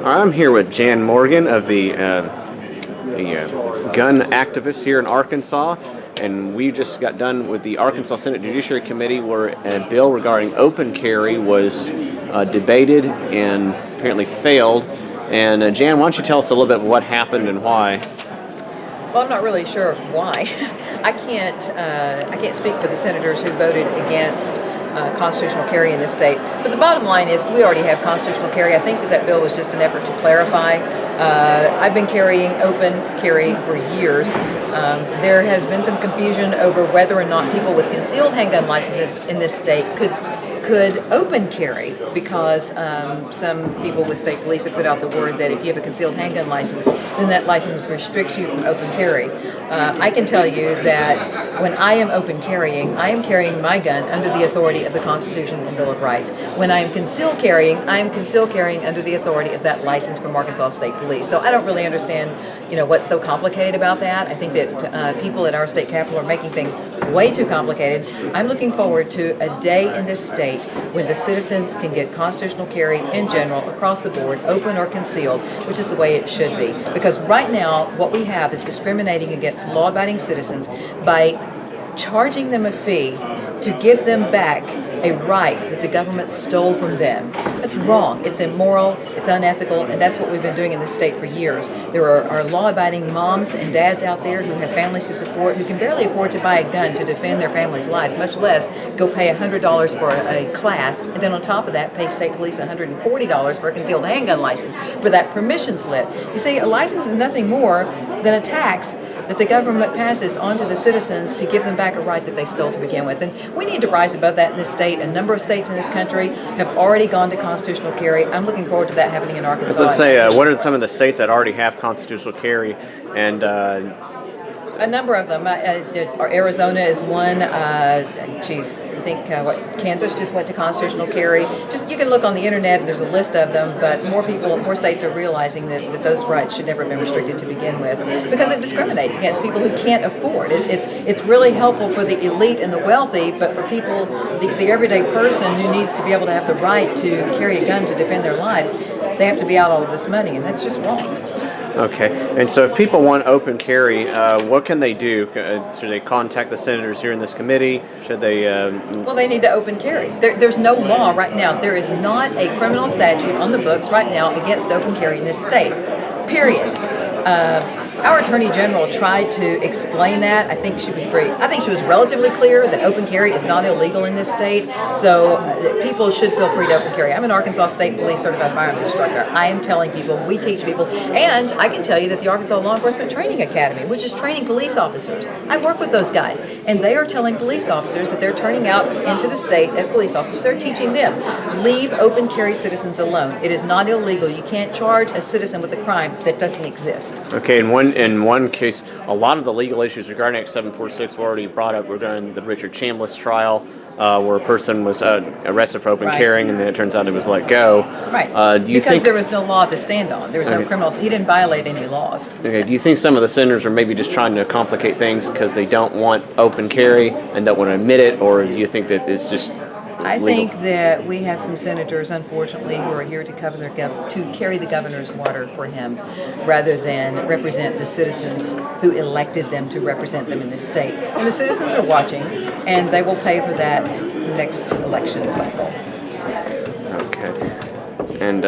I'm here with Jan Morgan of the gun activists here in Arkansas, and we just got done with the Arkansas Senate Judiciary Committee where a bill regarding open carry was debated and apparently failed. And Jan, why don't you tell us a little bit what happened and why? Well, I'm not really sure why. I can't speak for the senators who voted against constitutional carry in this state. But the bottom line is we already have constitutional carry. I think that bill was just an effort to clarify. I've been carrying open carry for years. There has been some confusion over whether or not people with concealed handgun licenses in this state could open carry, because some people with state police have put out the word that if you have a concealed handgun license, then that license restricts you from open carry. I can tell you that when I am open carrying, I am carrying my gun under the authority of the Constitution and Bill of Rights. When I am concealed carrying, I am concealed carrying under the authority of that license from Arkansas State Police. So I don't really understand, what's so complicated about that. I think that people at our state capitol are making things way too complicated. I'm looking forward to a day in this state when the citizens can get constitutional carry in general across the board, open or concealed, which is the way it should be. Because right now, what we have is discriminating against law-abiding citizens by charging them a fee to give them back a right that the government stole from them. That's wrong. It's immoral, it's unethical, and that's what we've been doing in this state for years. There are law-abiding moms and dads out there who have families to support, who can barely afford to buy a gun to defend their family's lives, much less go pay $100 for a class, and then on top of that pay state police $140 for a concealed handgun license for that permission slip. You see, a license is nothing more than a tax that the government passes on to the citizens to give them back a right that they stole to begin with. And we need to rise above that in this state. A number of states in this country have already gone to constitutional carry. I'm looking forward to that happening in Arkansas. Let's say, what are some of the states that already have constitutional carry? And a number of them. Arizona is one. I think Kansas just went to constitutional carry. Just you can look on the internet and there's a list of them. But more states are realizing that those rights should never have been restricted to begin with, because it discriminates against people who can't afford it. It's really helpful for the elite and the wealthy, but for people, the everyday person who needs to be able to have the right to carry a gun to defend their lives, they have to be out all of this money, and that's just wrong. Okay, and so if people want open carry, what can they do? Should they contact the senators here in this committee? Should they? Well, they need to open carry. There's no law right now. There is not a criminal statute on the books right now against open carry in this state, period. Our Attorney General tried to explain that. I think she was relatively clear that open carry is not illegal in this state, so people should feel free to open carry. I'm an Arkansas State Police Certified Firearms Instructor. I am telling people, we teach people, and I can tell you that the Arkansas Law Enforcement Training Academy, which is training police officers, I work with those guys, and they are telling police officers that they're turning out into the state as police officers. They're teaching them, leave open carry citizens alone. It is not illegal. You can't charge a citizen with a crime that doesn't exist. Okay, in one case, a lot of the legal issues regarding Act 746 were already brought up regarding the Richard Chambliss trial, where a person was arrested for open carrying, and then it turns out he was let go. Right. Because there was no law to stand on. There was no criminals. He didn't violate any laws. Okay. Do you think some of the senators are maybe just trying to complicate things because they don't want open carry and don't want to admit it, or do you think that it's just I think that we have some senators, unfortunately, who are here to carry the governor's water for him, rather than represent the citizens who elected them to represent them in this state. And the citizens are watching, and they will pay for that next election cycle. Okay. And